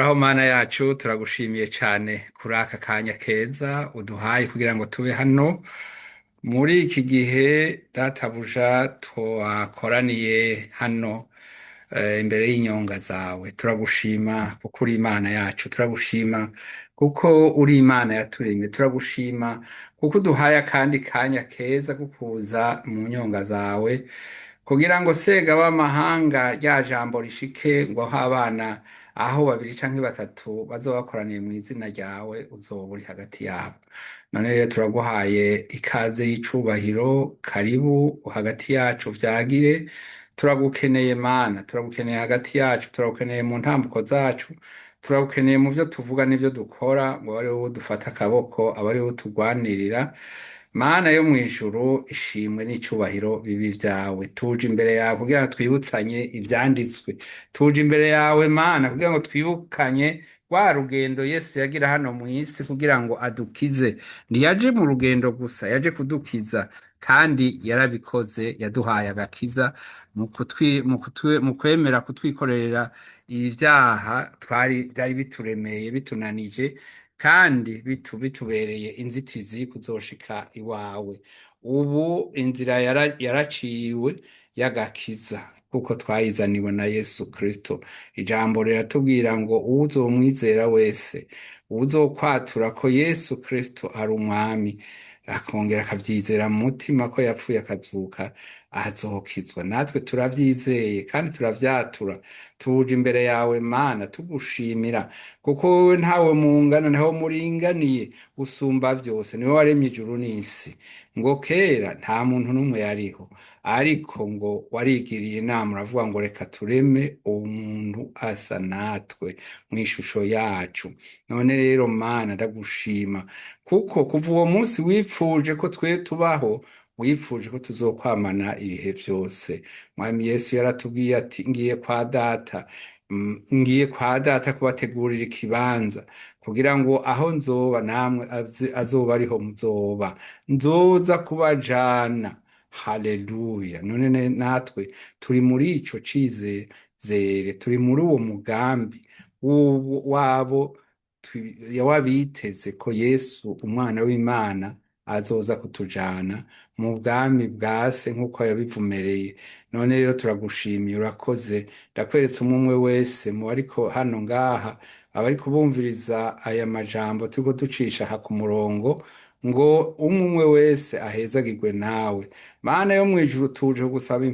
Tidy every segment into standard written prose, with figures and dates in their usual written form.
Aho mana yacu turagushimiye cyane kuri aka kanya keza uduhaye kugira ngo tube hano muri iki gihe databuja twakoraniye hano imbere y'inyonga zawe. Turagushima kuko uri imana yacu, turagushima kuko uri imana yaturemye, turagushima kuko uduhaye akandi kanya keza ko kuza mu nyonga zawe kugira ngo sega w'amahanga rya jambo rishike ngo aho abana aho babiri canke batatu bazoba bakoraniye mu izina ryawe uzoba uri hagati yabo. None rero turaguhaye ikaze y'icubahiro, karibu hagati yacu vyagire. Turagukeneye mana, turagukeneye hagati yacu, turagukeneye mu ntambuko zacu, turagukeneye mu vyo tuvuga n'ivyo dukora, ngo abe ari wowe dufata akaboko, abe ari wowe tugwanirira. Mana yo mw'ijuru, ishimwe n'icubahiro bibi vyawe. Tuje imbere yawe kugira ngo twibutsanye ivyanditswe. Tuje imbere yawe Mana kugira ngo twibukanye rwa rugendo Yesu yagira hano mw'isi kugira ngo adukize. Ntiyaje mu rugendo gusa, yaje kudukiza kandi yarabikoze, yaduhaye agakiza mu kwemera kutwikorera ivyaha vyari bituremeye bitunanije kandi bitubereye inzitizi kuzoshika iwawe. Ubu inzira yaraciwe y'agakiza kuko twayizaniwe na Yesu Kristo. Ijambo riratubwira ngo uwuzomwizera wese, uwuzokwatura ko Yesu Kristo ari umwami, akongera akavyizera mu mutima ko yapfuye akazuka, azokizwa. Natwe turavyizeye kandi turavyatura. Tuje imbere yawe Mana tugushimira kuko wowe ntawe mungana, ntawe muringaniye, usumba vyose. Niwe waremye ijuru n'isi. Ngo kera nta muntu n'umwe yariho, ariko ngo warigiriye inama uravuga ngo reka tureme umuntu asa natwe mw'ishusho yacu. None rero Mana ndagushima kuko kuva uwo munsi wipfuje ko twe tubaho, wipfuje ko tuzokwamana ibihe vyose. Mwami Yesu yaratubwiye ati ngiye kwa data, ngiye kwa data kubategurira ikibanza kugira ngo aho nzoba namwe azoba ariho muzoba, nzoza kubajana. Haleluya. None natwe turi muri ico cizere, turi muri uwo mugambi wabo wabiteze ko Yesu umwana w'Imana azoza kutujana mu bwami bwa se nk'uko yabivumereye. None rero turagushimiye, urakoze. Ndakweretse umwe wese mu bariko hano ngaha, abariko bumviriza aya majambo turiko ducisha aha ku murongo, ngo umwe wese ahezagirwe nawe. Mana yo mw'ijuru, tuje gusaba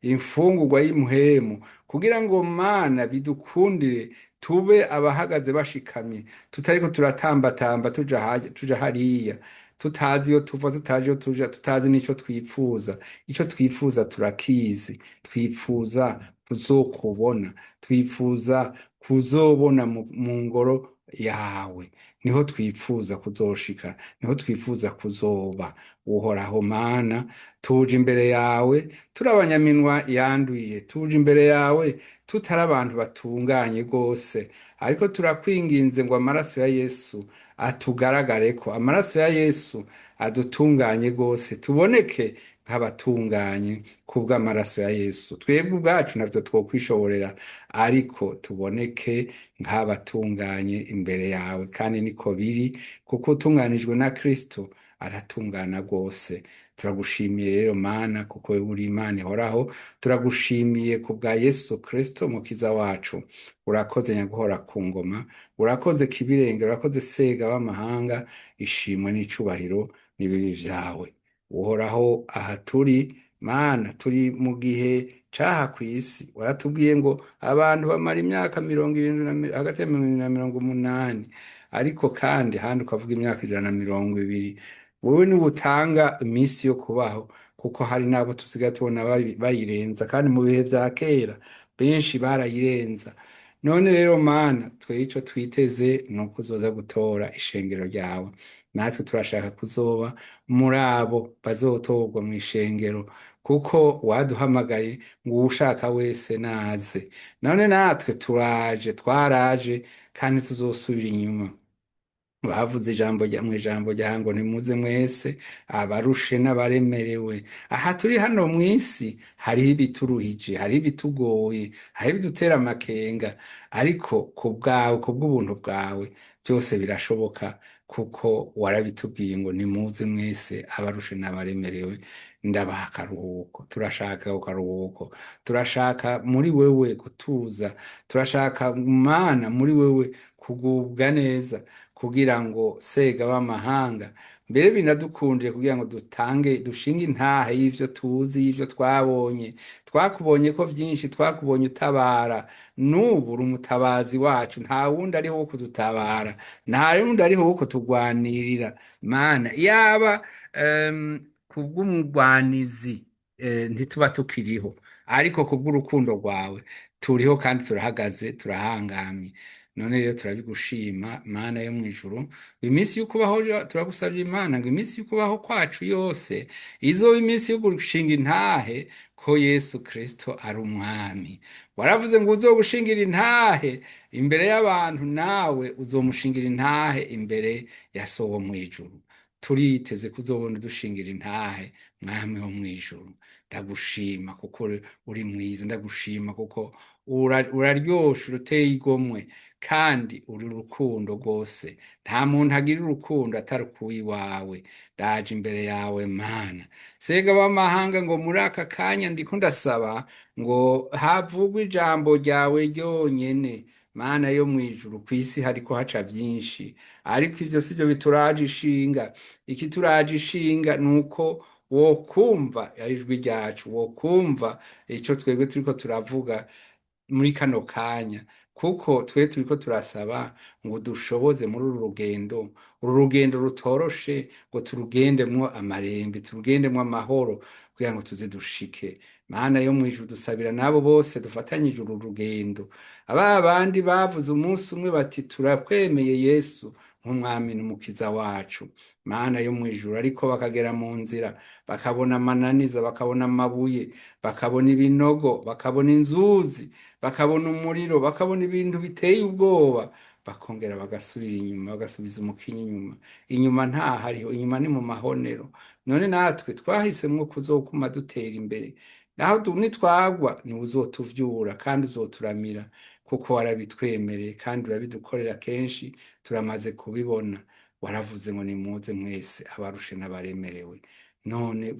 imfungurwa y'imuhemu kugira ngo Mana bidukundire tube abahagaze bashikamye, tutariko turatambatamba tuja hariya, tutazi iyo tuva, tutazi iyo tuja, tutazi n'ico twipfuza. Ico twipfuza turakizi, twipfuza kuzokubona, twipfuza kuzobona mu ngoro yawe. Niho twipfuza kuzoshika, niho twifuza kuzoba. Uhoraho Mana, tuje imbere yawe turi abanyaminwa yanduye, tuje imbere yawe tutari abantu batunganye rwose, ariko turakwinginze ngo amaraso ya Yesu atugaragareko, amaraso ya Yesu adutunganye rwose, tuboneke nk'abatunganye kubw'amaraso ya Yesu. Twebwe ubwacu navyo twokwishoborera, ariko tuboneke nk'abatunganye imbere yawe. Kandi niko biri kuko utunganijwe na Kristo aratungana rwose. Turagushimiye rero Mana kuko wewe uri Imana ihoraho. Turagushimiye ku bwa Yesu Kristo mukiza wacu. Urakoze nyaguhora ku ngoma, urakoze kibirenge, urakoze sega w'amahanga. Ishimwe n'icubahiro n'ibibi vyawe. Uhoraho, aha turi Mana, turi mu gihe caha kw'isi. Waratubwiye ngo abantu bamara imyaka hagati ya 70 na 80, ariko kandi handi ukavuga imyaka 120. Wewe niwe utanga iminsi yo kubaho, kuko hari n'abo tusigaye tubona bayirenza, kandi mu bihe vya kera benshi barayirenza. None rero Mana, twe ico twiteze ni uko uzoza gutora ishengero ryawe. Natwe turashaka kuzoba muri abo bazotorwa mw'ishengero, kuko waduhamagaye ngo uwushaka wese naze. None natwe twaraje kandi tuzosubira inyuma. bavuze mu ijambo rya ngo nimuze mwese abarushe n'abaremerewe. Aha turi hano mu isi hariho ibituruhije, hariho ibitugoye, hariho ibidutera amakenga, ariko ku bwawe, ku bw'ubuntu bwawe byose birashoboka, kuko warabitubwiye ngo nimuze mwese abarushe n'abaremerewe ndabaha akaruhuko. Turashaka ako karuhuko, turashaka muri wewe gutuza, turashaka Mana muri wewe kugubwa neza, kugira ngo sega w'amahanga mbere binadukundiye, kugira ngo dushinge intahe y'ivyo tuzi, y'ivyo twabonye. Twakubonye ko vyinshi, twakubonye utabara, n'ubu uri umutabazi wacu. Nta wundi ariho wo kudutabara, nta wundi ariho wo kutugwanirira. Mana yaba kubw'umugwanizi ntituba tukiriho, ariko kubw'urukundo rwawe turiho kandi turahagaze, turahangamye. None rero turabigushima Mana yo mw'ijuru, iminsi y'ukubaho turagusabye Imana ngo iminsi y'ukubaho kwacu yose izoba iminsi yo gushinga intahe ko Yesu Kristo ari umwami. Waravuze ngo uzogushingira intahe imbere y'abantu, nawe uzomushingira intahe imbere ya So wo mw'ijuru. Turiteze kuzobona udushingira intahe mwami wo mw'ijuru. Ndagushima kuko uri mwiza, ndagushima kuko uraryoshe, uruteye igomwe, kandi uri urukundo rwose. Nta muntu agira urukundo atari kuwiwawe. Ndaje imbere yawe Mana, sega b'amahanga, ngo muri aka kanya ndiko ndasaba ngo havugwe ijambo ryawe ryonyene. Mana yo mw'ijuru, kw'isi hariko haca vyinshi, ariko ivyo sivyo bituraje ishinga. Ikituraje ishinga nuko wokumva ijwi ryacu, wokumva ico twebwe turiko turavuga muri kano kanya, kuko twe turiko turasaba ngo dushoboze muri uru rugendo rutoroshe, ngo turugendemwo amarembe, turugendemwo amahoro, kugira ngo tuze dushike. Mana yo mw'ijuru, dusabira nabo bose dufatanyije uru rugendo, aba bandi bavuze umunsi umwe bati turakwemeye Yesu nk'umwami n'umukiza wacu. Mana yo mw'ijuru, ariko bakagera mu nzira bakabona amananiza, bakabona amabuye, bakabona ibinogo, bakabona inzuzi, bakabona umuriro, bakabona ibintu biteye ubwoba, bakongera bagasubira inyuma, bagasubiza umukinyi inyuma. Inyuma ntahariho, inyuma ni mu mahonero. None natwe twahisemwo kuzokuma dutera imbere, naho nitwagwa niwe uzotuvyura kandi uzoturamira, kuko warabitwemereye kandi urabidukorera kenshi, turamaze kubibona. Waravuze ngo nimuze mwese abarushe n'abaremerewe, none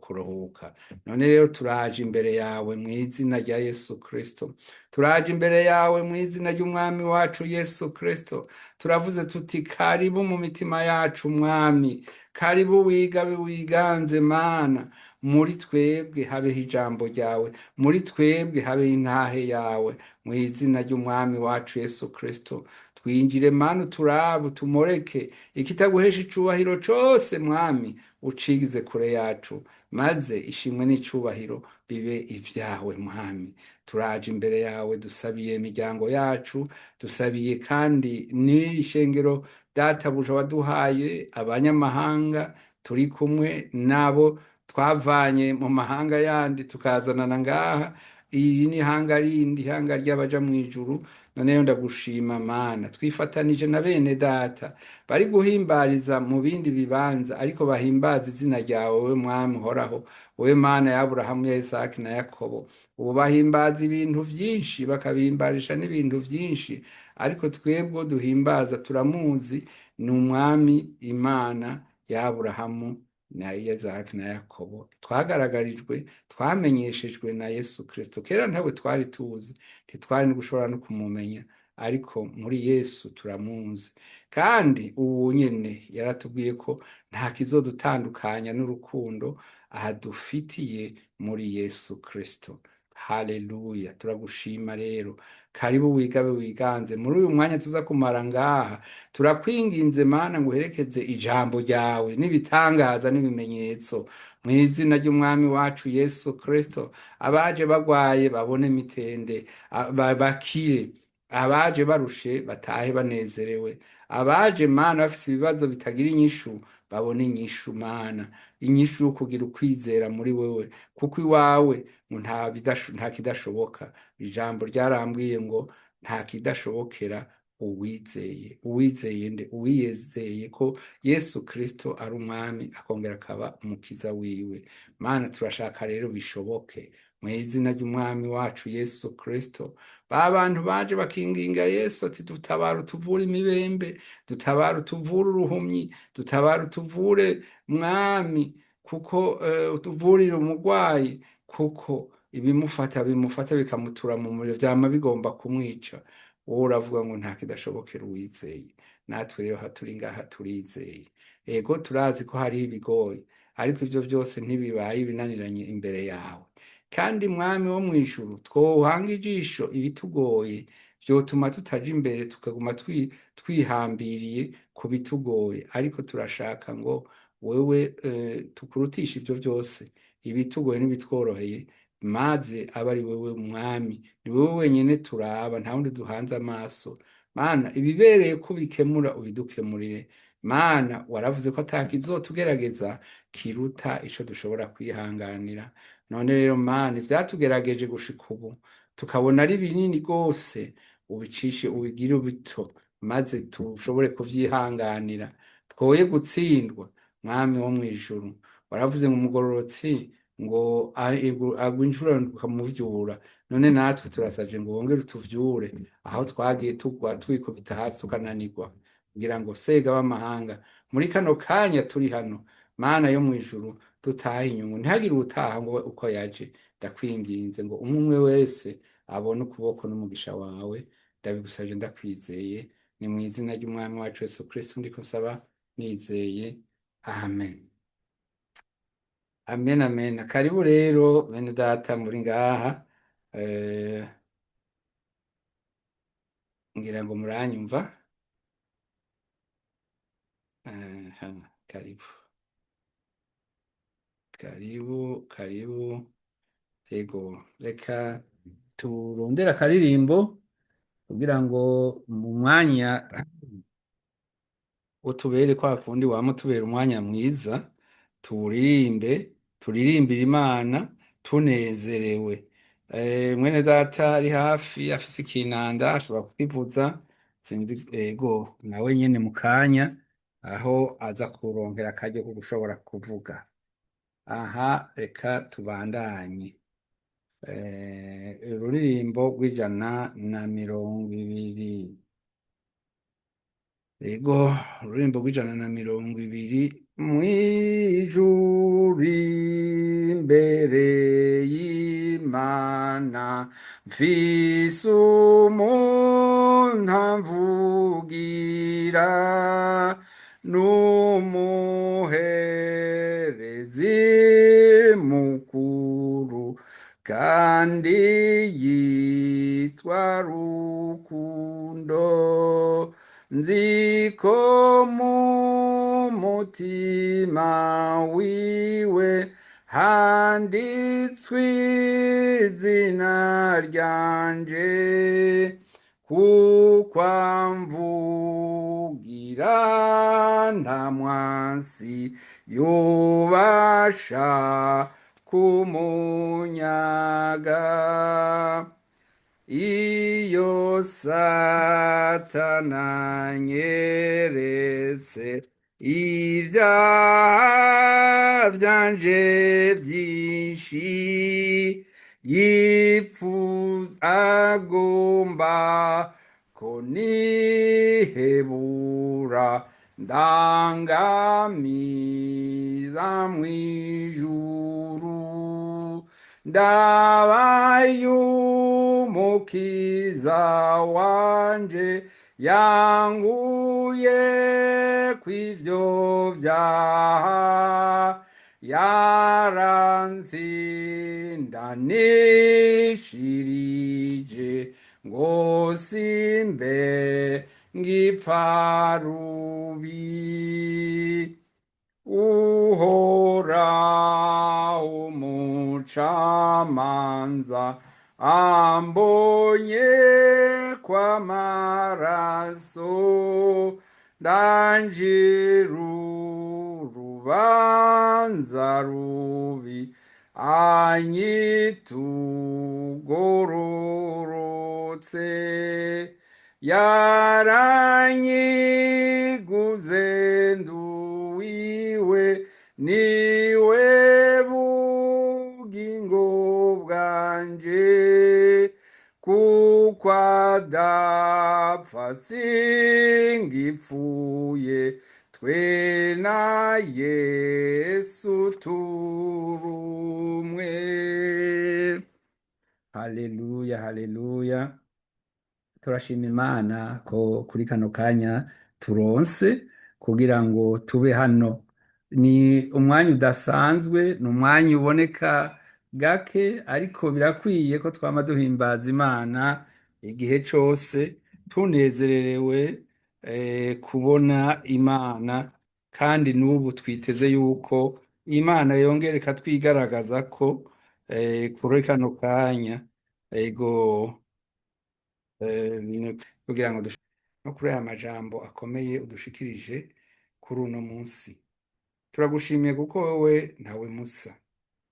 kuruhuka. None rero turaje imbere yawe mu izina rya Yesu Kristo, turaje imbere yawe mu izina ry'umwami wacu Yesu Kristo. Turavuze tuti karibu mu mitima yacu mwami, karibu wigabe wiganze Mana. Muri twebwe habeho ijambo ryawe, muri twebwe habeho intahe yawe, mu izina ry'umwami wacu Yesu Kristo. Twinjire Mana, uturabe, utumoreke, ikitaguhesha icubahiro cose mwami ucigize kure yacu, maze ishimwe n'icubahiro bibe ivyawe mwami. Turaje imbere yawe dusabiye imiryango yacu, dusabiye kandi n'ishengero databuja waduhaye, abanyamahanga turi kumwe nabo twavanye mu mahanga yandi tukazanana ngaha. Iri ni ihanga rindi, ihanga ry'abaja mw'ijuru. None yo ndagushima Mana, twifatanije na bene data bari guhimbariza mu bindi bibanza, ariko bahimbaza izina ryawe wewe mwami uhoraho, wewe Mana ya Aburahamu, ya Isaki na Yakobo. Ubu bahimbaza ibintu vyinshi, bakabimbarisha n'ibintu vyinshi, ariko twebwe duhimbaza turamuzi, ni umwami Imana ya Aburahamu na Isaki na Yakobo. Twagaragarijwe, twamenyeshejwe na Yesu Kristo. Kera ntawe twari tuzi, ntitwari no gushobora no kumumenya, ariko muri Yesu turamuzi, kandi ubu nyene yaratubwiye ko nta kizodutandukanya n'urukundo ahadufitiye muri Yesu Kristo. Haleluya, turagushima rero. Karibu wigabe wiganze muri uyu mwanya tuza kumara ngaha. Turakwinginze Mana ngo uherekeze ijambo ryawe n'ibitangaza n'ibimenyetso, mu izina ry'umwami wacu Yesu Kristo. Abaje bagwaye babone mitende, bakire. Abaje barushe batahe banezerewe. Abaje Mana bafise ibibazo bitagira inyishu, babone inyishu Mana, inyishu yo kugira ukwizera muri wewe, kuko iwawe ngo nta kidashoboka. Ijambo ryarambwiye ngo nta kidashobokera uwizeye nde uwiyezeye ko Yesu Kristo ari umwami akongera akaba umukiza wiwe. Mana turashaka rero bishoboke mu izina ry'umwami wacu Yesu Kristo, ba bantu baje bakinginga Yesu ati dutabara utuvure imibembe, dutabara utuvure uruhumyi, dutabara utuvure mwami, kuko utuvurire umurwayi, kuko bimufata bikamutura mu muriro vyama bigomba kumwica. Wowe uravuga ngo nta kidashobokera uwizeye. Natwe rero haturi ngaha turizeye. Ego turazi ko hariho ibigoye, ariko ivyo vyose ntibibaye ibinaniranye imbere yawe. Kandi mwami wo mw'ijuru, twohanga ijisho ibitugoye vyotuma tutaja imbere tukaguma twihambiriye ku bitugoye, ariko turashaka ngo wewe tukurutisha ivyo vyose, ibitugoye n'ibitworoheye, maze abe ari wewe mwami, ni wewe wenyene turaba, nta wundi duhanze amaso. Mana ibibereye ko bikemura ubidukemurire. Mana waravuze ko atakizotugerageza kiruta ico dushobora kwihanganira. None rero Mana ivyatugerageje gushika ubu tukabona ari binini rwose, ubicishe ubigire bito, maze tushobore kuvyihanganira, twoye gutsindwa. Mwami wo mw'ijuru, waravuze ngo umugororotsi ngo agwa incuro ukamuvyura. None natwe turasavye ngo wongere utuvyure aho twagiye tugwa twikubita hasi tukananirwa, kugira ngo sega b'amahanga muri kano kanya turi hano, Mana yo mw'ijuru, dutahe inyungu, ntihagire utaha ngo uko yaje. Ndakwinginze ngo umwe wese abone ukuboko n'umugisha wawe, ndabigusavye ndakwizeye, ni mw'izina ry'umwami wacu Yesu Kristo ndiko nsaba nizeye, amen. Amen, amen. Karibu rero bene data muri ngaha, ngira ngo muranyumva. Karibu, karibu. Ego, reka turondera akaririmbo kugira ngo mu mwanya utubere kwa kundi wamutubera umwanya mwiza, turirimbire Imana tunezerewe. Mwene data ari hafi afise ikinanda ashobora kukivuza, sinzi ego nawe nyene mu kanya aho aza kuronkera akaryo ko gushobora kuvuga. Aha reka tubandanye. Ururirimbo rw'120. Ego, ururirimbo rw'120. Mwijuru imbere y'Imana mfise umuntu amvugira, n'umuherezi mukuru kandi yitwa Rukundo. Nziko mu mutima wiwe handitswe izina ryanje, kuko amvugira nta mwansi yobasha kumunyaga. Iyo Satana anyeretse ivyaha vyanje vyinshi, agomba ko nihebura ndangamiza mw'ijuru. Ndabaye umukiza wanje yankuye kw'ivyo vyaha, yaransindanishirije ngo simbe ngipfa rubi. Uhoraho umucamanza ambonye kw'amaraso, ndanjira urubanza rubi anyita ugororotse. yaranyiguze nduwiwe, niwe bugingo bwanje, kuko adapfa singipfuye, twe na Yesu turumwe. Haleluya, haleluya. Turashima Imana ko kuri kano kanya turonse kugira ngo tube hano. Ni umwanya udasanzwe, ni umwanya uboneka gake, ariko birakwiye ko twama duhimbaza Imana igihe cose, tunezererewe kubona Imana, kandi n'ubu twiteze yuko Imana yongera ikatwigaragaza ko kuri kano kanya. Ego, kugira ngo no kuri aya majambo akomeye udushikirije kuri uno munsi. Turagushimiye kuko wowe ntawe musa,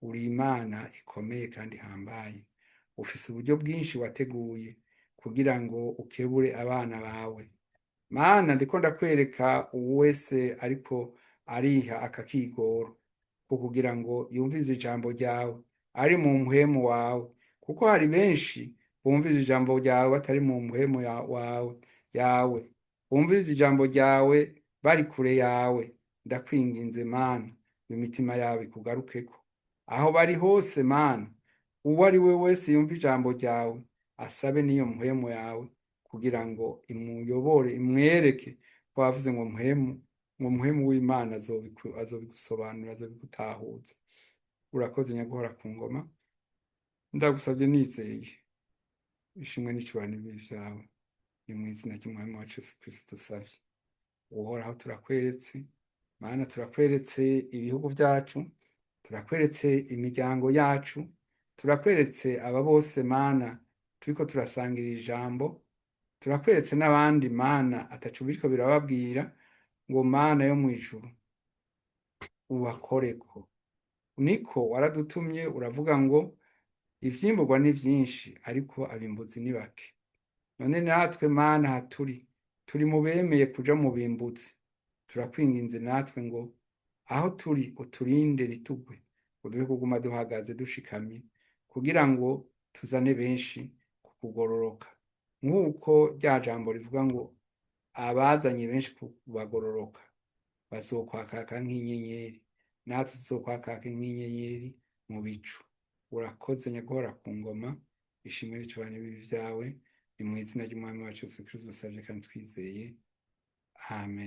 uri Imana ikomeye kandi ihambaye. Ufise uburyo bwinshi wateguye kugira ngo ukebure abana bawe. Mana, ndiko ndakwereka uwo wese ariko ariha akakigoro ko kugira ngo yumvize ijambo ryawe ari mu mpwemu wawe, kuko hari benshi bumviriza ijambo ryawe batari mu mpwemu yawe, bumviriza ijambo ryawe bari kure yawe. Ndakwinginze Mana, imitima yawe ikugarukeko aho bari hose. Mana, uwo ari we wese yumva ijambo ryawe asabe n'iyo mpwemu yawe kugira ngo imuyobore, imwereke ko wavuze ngo mpwemu w'Imana azobigusobanurira, azobigutahuza. Urakoze nyaguhora ku ngoma, ndagusabye nizeye. Ishimwe n'icuraniro vyawe ni mu izina ry'umwami wacu Yesu Kristo dusavye. Uhoraho, turakweretse Mana, turakweretse ibihugu byacu, turakweretse imiryango yacu, turakweretse aba bose Mana turiko turasangira ijambo, turakweretse n'abandi Mana ataco biriko birababwira, ngo Mana yo mw'ijuru ubakoreko. Niko waradutumye uravuga ngo ivyimburwa ni vyinshi ariko abimbuzi ni bake. None natwe Mana turi mu bemeye kuja mu bimbuzi. Turakwinginze natwe ngo aho turi uturinde ntitugwe, uduhe kuguma duhagaze dushikamye, kugira ngo tuzane benshi kukugororoka, nk'uko rya jambo rivuga ngo abazanye benshi kubagororoka bazokwakaka nk'inyenyeri. Natwe tuzokwakaka nk'inyenyeri mu bicu. Urakoze nyaguhora ku ngoma, ishimwe n'icuraniro vyawe ni mu izina ry'umwami wacu Yesu Kristo dusavye kandi twizeye, amen.